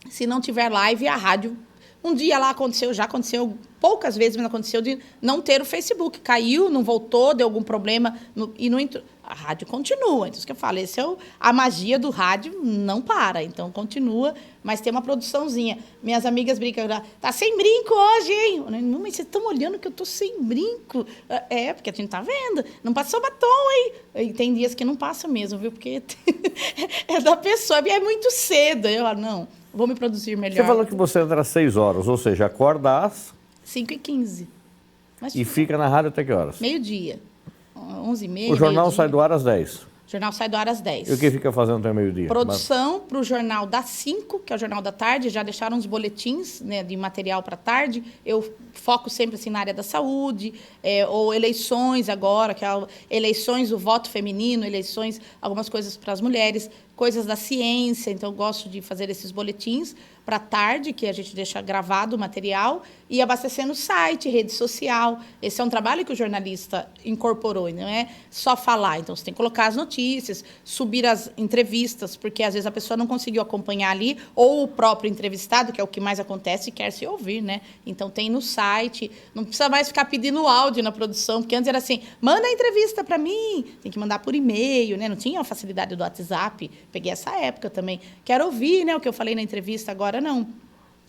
Se não tiver live, a rádio. Um dia lá aconteceu, já aconteceu poucas vezes, mas aconteceu de não ter o Facebook. Caiu, não voltou, deu algum problema e não entrou. A rádio continua. Então, isso que eu falo, a magia do rádio não para. Então, continua, mas tem uma produçãozinha. Minhas amigas brincam, tá sem brinco hoje, hein? Não, mas vocês estão olhando que eu tô sem brinco. É, porque a gente tá vendo. Não passou batom, hein? E tem dias que não passa mesmo, viu? Porque é da pessoa. E é muito cedo. Eu falo, não, vou me produzir melhor. Você falou que você entra às 6 horas, ou seja, acorda às... 5h15. E fica na rádio até que horas? Meio-dia. 11h30. O jornal sai do ar às 10. O jornal sai do ar às 10. E o que fica fazendo até meio-dia? Produção para o jornal das 5, que é o jornal da tarde. Já deixaram uns boletins, né, de material para tarde. Eu foco sempre assim, na área da saúde, ou eleições agora, que é eleições, o voto feminino, eleições, algumas coisas para as mulheres, coisas da ciência. Então, eu gosto de fazer esses boletins para tarde, que a gente deixa gravado o material, e abastecendo o site, rede social. Esse é um trabalho que o jornalista incorporou, e não é só falar. Então, você tem que colocar as notícias, subir as entrevistas, porque às vezes a pessoa não conseguiu acompanhar ali, ou o próprio entrevistado, que é o que mais acontece, quer se ouvir, né? Então, tem no site, não precisa mais ficar pedindo áudio na produção, porque antes era assim, manda a entrevista para mim, tem que mandar por e-mail, né? Não tinha a facilidade do WhatsApp, peguei essa época também. Quero ouvir, né, o que eu falei na entrevista agora, não.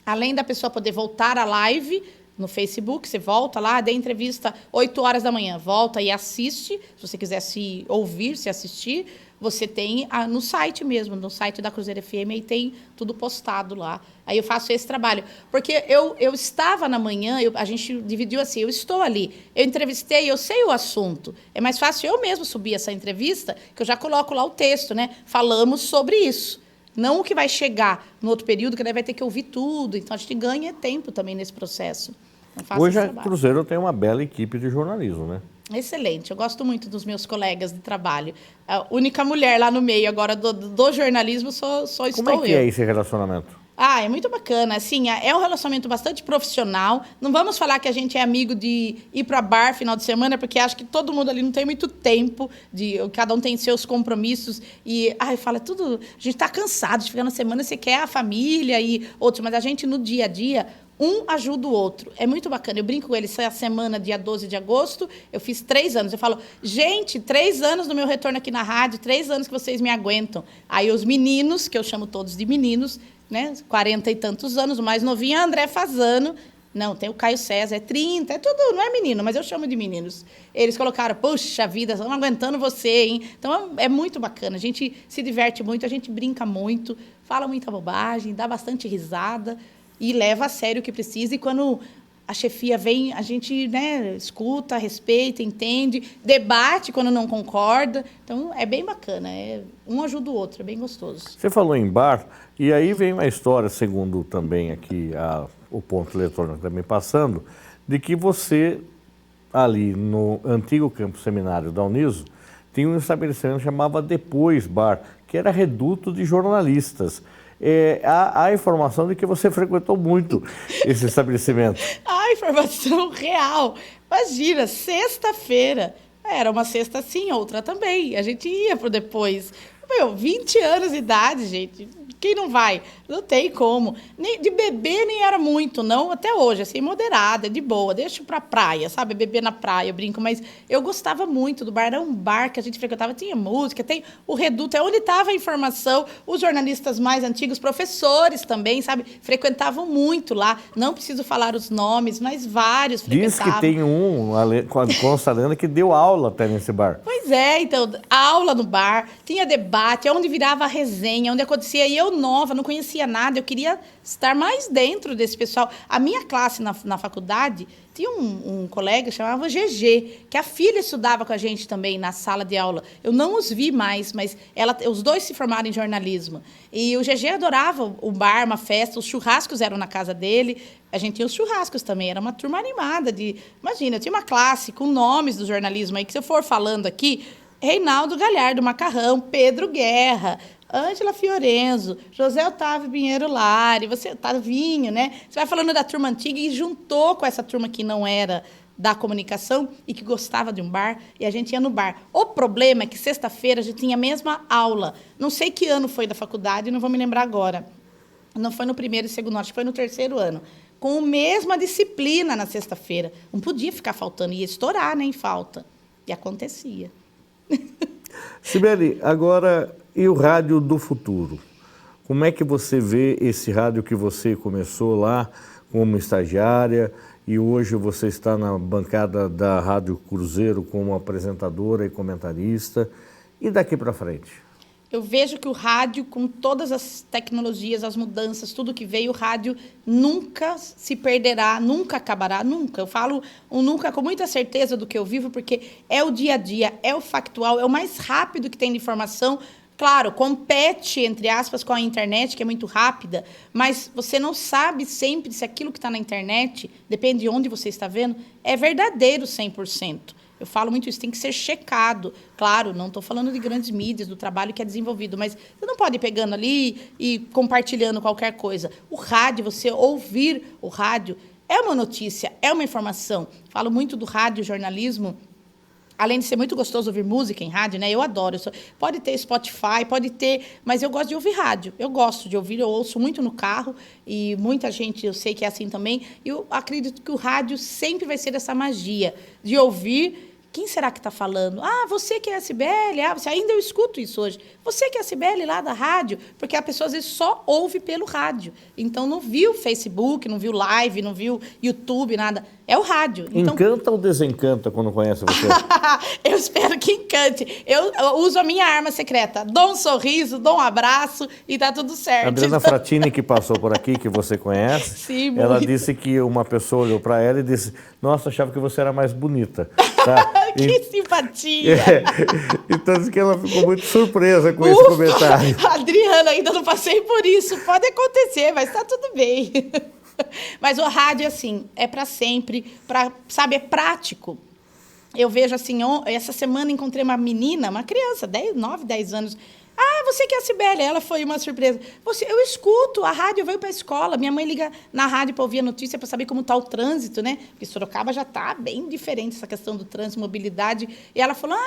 Além da pessoa poder voltar à live no Facebook, você volta lá, dê entrevista 8 horas da manhã, volta e assiste, se você quiser se ouvir, se assistir, você tem no site mesmo, no site da Cruzeiro FM, aí tem tudo postado lá. Aí eu faço esse trabalho. Porque eu estava na manhã, a gente dividiu assim, eu estou ali, eu entrevistei, eu sei o assunto. É mais fácil eu mesmo subir essa entrevista, que eu já coloco lá o texto, né? Falamos sobre isso. Não o que vai chegar no outro período, que daí vai ter que ouvir tudo. Então, a gente ganha tempo também nesse processo. Hoje a Cruzeiro tem uma bela equipe de jornalismo, né? Excelente. Eu gosto muito dos meus colegas de trabalho. A única mulher lá no meio agora do jornalismo só estou eu. Como é que é esse relacionamento? É muito bacana. Assim, é um relacionamento bastante profissional. Não vamos falar que a gente é amigo de ir para bar final de semana, porque acho que todo mundo ali não tem muito tempo, cada um tem seus compromissos. E, fala tudo. A gente está cansado de ficar na semana, você quer a família e outros, mas a gente no dia a dia. Um ajuda o outro. É muito bacana. Eu brinco com ele, essa semana, dia 12 de agosto, eu fiz 3 anos. Eu falo, gente, 3 anos no meu retorno aqui na rádio, 3 anos que vocês me aguentam. Aí os meninos, que eu chamo todos de meninos, né, 40 e tantos anos, o mais novinho é André Fazano. Não, tem o Caio César, é 30, é tudo, não é menino, mas eu chamo de meninos. Eles colocaram, puxa vida, estamos aguentando você, hein? Então, é muito bacana. A gente se diverte muito, a gente brinca muito, fala muita bobagem, dá bastante risada. E leva a sério o que precisa. E quando a chefia vem, a gente, né, escuta, respeita, entende, debate quando não concorda. Então, é bem bacana. Um ajuda o outro, é bem gostoso. Você falou em bar, e aí vem uma história, segundo também aqui o ponto eletrônico também passando, de que você, ali no antigo campo seminário da Uniso, tinha um estabelecimento que chamava Depois Bar, que era reduto de jornalistas. Há informação de que você frequentou muito esse estabelecimento. A informação real. Imagina, sexta-feira. Era uma sexta sim, outra também. A gente ia pro Depois. 20 anos de idade, gente. Quem não vai? Não tem como. De beber nem era muito, não. Até hoje, assim, moderada, de boa. Deixa pra praia, sabe? Beber na praia, eu brinco. Mas eu gostava muito do bar. Era um bar que a gente frequentava. Tinha música, tem o Reduto. É onde estava a informação. Os jornalistas mais antigos, professores também, sabe? Frequentavam muito lá. Não preciso falar os nomes, mas vários frequentavam. Diz que tem consta a lenda que deu aula até nesse bar. Pois é, então, aula no bar, tinha debate, é onde virava a resenha, onde acontecia, e eu nova, não conhecia nada, eu queria estar mais dentro desse pessoal. A minha classe na faculdade, tinha um colega que chamava GG, que a filha estudava com a gente também na sala de aula. Eu não os vi mais, mas os dois se formaram em jornalismo. E o GG adorava o bar, uma festa, os churrascos eram na casa dele, a gente tinha os churrascos também, era uma turma animada. Imagina, eu tinha uma classe com nomes do jornalismo aí, que se eu for falando aqui, Reinaldo Galhardo Macarrão, Pedro Guerra, Ângela Fiorenzo, José Otávio Pinheiro Lari, Tavinho, né? Você vai falando da turma antiga e juntou com essa turma que não era da comunicação e que gostava de um bar, e a gente ia no bar. O problema é que sexta-feira a gente tinha a mesma aula. Não sei que ano foi da faculdade, não vou me lembrar agora. Não foi no primeiro e segundo, acho que foi no terceiro ano. Com a mesma disciplina na sexta-feira. Não podia ficar faltando, ia estourar, né, em falta. E acontecia. Sibeli, agora, e o rádio do futuro? Como é que você vê esse rádio que você começou lá como estagiária e hoje você está na bancada da Rádio Cruzeiro como apresentadora e comentarista? E daqui para frente? Eu vejo que o rádio, com todas as tecnologias, as mudanças, tudo que veio, o rádio nunca se perderá, nunca acabará, nunca. Eu falo um nunca com muita certeza do que eu vivo, porque é o dia a dia, é o factual, é o mais rápido que tem de informação. Claro, compete, entre aspas, com a internet, que é muito rápida, mas você não sabe sempre se aquilo que está na internet, depende de onde você está vendo, é verdadeiro 100%. Eu falo muito isso, tem que ser checado. Claro, não estou falando de grandes mídias, do trabalho que é desenvolvido, mas você não pode ir pegando ali e compartilhando qualquer coisa. O rádio, você ouvir o rádio, é uma notícia, é uma informação. Falo muito do rádio, jornalismo. Além de ser muito gostoso ouvir música em rádio, né? Eu adoro. Pode ter Spotify, pode ter... Mas eu gosto de ouvir rádio. Eu gosto de ouvir, eu ouço muito no carro. E muita gente, eu sei que é assim também. E eu acredito que o rádio sempre vai ser essa magia de ouvir... Quem será que está falando? Ah, você que é a Cibele. Ah, ainda eu escuto isso hoje. Você que é a Cibele lá da rádio. Porque a pessoa, às vezes, só ouve pelo rádio. Então, não viu Facebook, não viu live, não viu YouTube, nada. É o rádio. Então... Encanta ou desencanta quando conhece você? Eu espero que encante. Eu uso a minha arma secreta. Dou um sorriso, dou um abraço e tá tudo certo. A Adriana Fratini, que passou por aqui, que você conhece, sim, ela disse que uma pessoa olhou para ela e disse: nossa, achava que você era mais bonita. Tá? Que simpatia! Então, diz que ela ficou muito surpresa com esse comentário. Adriana, ainda não passei por isso. Pode acontecer, mas tá tudo bem. Mas o rádio, assim, é para sempre, sabe, é prático. Eu vejo assim, essa semana encontrei uma menina, uma criança, 9, 10 anos. Ah, você que é a Cibele. Ela foi uma surpresa. Eu escuto a rádio, eu venho para a escola. Minha mãe liga na rádio para ouvir a notícia, para saber como está o trânsito, né? Porque Sorocaba já está bem diferente essa questão do trânsito, mobilidade. E ela falou,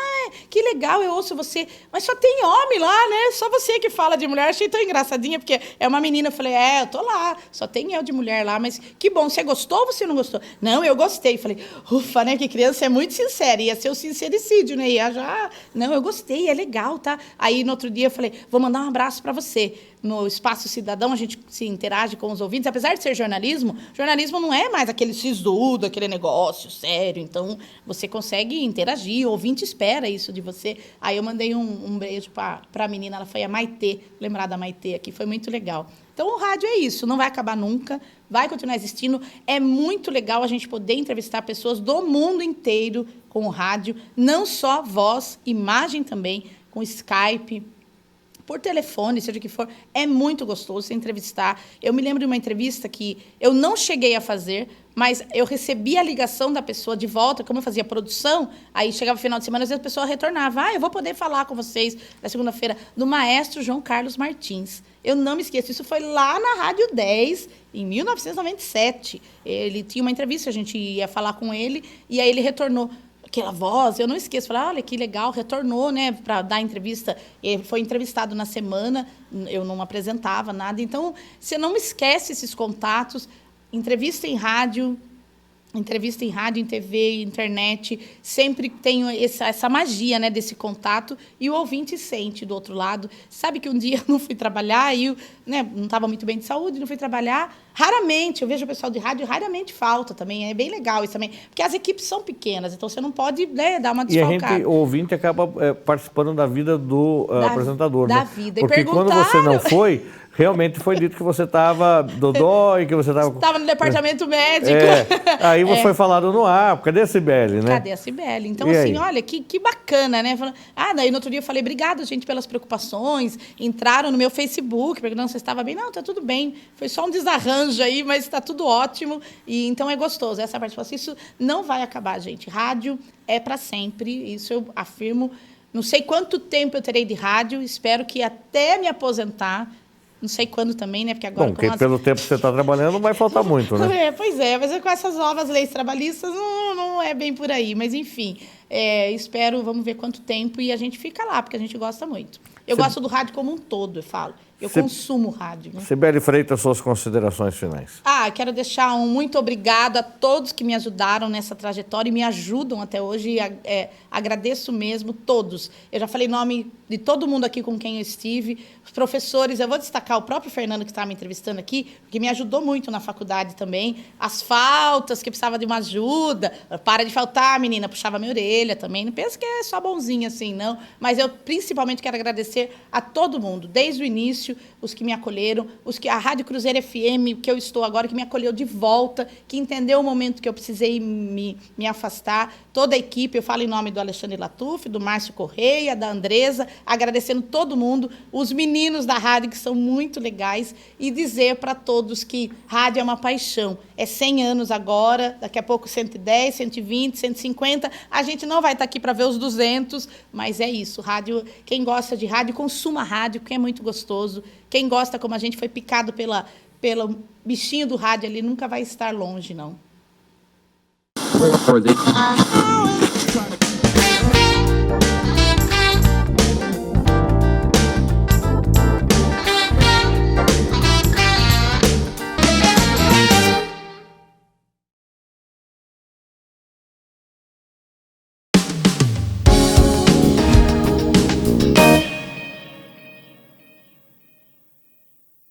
que legal, eu ouço você. Mas só tem homem lá, né? Só você que fala de mulher. Achei tão engraçadinha, porque é uma menina. Eu falei, eu tô lá. Só tem eu de mulher lá. Mas que bom, você gostou ou você não gostou? Não, eu gostei. Falei, ufa, né? Que criança é muito sincera. Ia ser o sincericídio, né? Não, eu gostei, é legal, tá? Aí, no outro dia, eu falei, vou mandar um abraço para você. No Espaço Cidadão, a gente se interage com os ouvintes. Apesar de ser jornalismo não é mais aquele sisudo, aquele negócio sério. Então, você consegue interagir, o ouvinte espera isso de você. Aí eu mandei um beijo para a menina, ela foi a Maitê, lembrar da Maitê aqui, foi muito legal. Então, o rádio é isso, não vai acabar nunca, vai continuar existindo. É muito legal a gente poder entrevistar pessoas do mundo inteiro com o rádio, não só voz, imagem também, com Skype, por telefone, seja o que for, é muito gostoso você entrevistar. Eu me lembro de uma entrevista que eu não cheguei a fazer, mas eu recebi a ligação da pessoa de volta, como eu fazia produção, aí chegava o final de semana, às vezes a pessoa retornava, eu vou poder falar com vocês na segunda-feira, do maestro João Carlos Martins. Eu não me esqueço, isso foi lá na Rádio 10, em 1997. Ele tinha uma entrevista, a gente ia falar com ele, e aí ele retornou. Aquela voz, eu não esqueço. Falei, olha, que legal, retornou, né, para dar entrevista. Ele foi entrevistado na semana, eu não apresentava nada. Então, você não esquece esses contatos. Entrevista em rádio, em TV, internet, sempre tenho essa magia, né, desse contato, e o ouvinte sente do outro lado. Sabe que um dia eu não fui trabalhar, e né, não estava muito bem de saúde, não fui trabalhar. Raramente, eu vejo o pessoal de rádio, raramente falta também. É bem legal isso também, porque as equipes são pequenas, então você não pode, né, dar uma desfalcada. E o ouvinte acaba participando da vida do apresentador, da né? vida. Porque quando você não foi, realmente foi dito que você estava dodói, que você estava... Estava no departamento médico. Aí foi falado no ar, cadê a Cibele, né? Cadê a Cibele? Então, assim, olha, que bacana, né? Daí no outro dia eu falei, obrigada, gente, pelas preocupações. Entraram no meu Facebook, perguntando se estava bem. Não, tá tudo bem. Foi só um desarranjo aí, mas está tudo ótimo. E então é gostoso. Essa participação, isso não vai acabar, gente. Rádio é para sempre, isso eu afirmo. Não sei quanto tempo eu terei de rádio, espero que até me aposentar. Não sei quando também, né? Porque agora... Bom, pelo tempo que você está trabalhando, não vai faltar muito, né? Pois é, mas com essas novas leis trabalhistas não é bem por aí. Mas, enfim, espero, vamos ver quanto tempo, e a gente fica lá, porque a gente gosta muito. Eu gosto do rádio como um todo, eu falo. Eu consumo rádio. Né? Sibeli Freitas, suas considerações finais. Quero deixar um muito obrigado a todos que me ajudaram nessa trajetória e me ajudam até hoje. Agradeço mesmo todos. Eu já falei nome de todo mundo aqui com quem eu estive. Os professores, eu vou destacar o próprio Fernando que estava me entrevistando aqui, que me ajudou muito na faculdade também. As faltas, que precisava de uma ajuda. Para de faltar, menina, puxava minha orelha também. Não pensa que é só bonzinho assim, não. Mas eu principalmente quero agradecer a todo mundo, desde o início, os que me acolheram, a Rádio Cruzeiro FM, que eu estou agora, que me acolheu de volta, que entendeu o momento que eu precisei me afastar, toda a equipe, eu falo em nome do Alexandre Latuf, do Márcio Correia, da Andresa, agradecendo todo mundo, os meninos da rádio, que são muito legais, e dizer para todos que rádio é uma paixão. É 100 anos agora, daqui a pouco 110, 120, 150, a gente não vai estar aqui para ver os 200, mas é isso, rádio, quem gosta de rádio, consuma rádio, que é muito gostoso. Quem gosta, como a gente, foi picado pelo bichinho do rádio ali, nunca vai estar longe, não.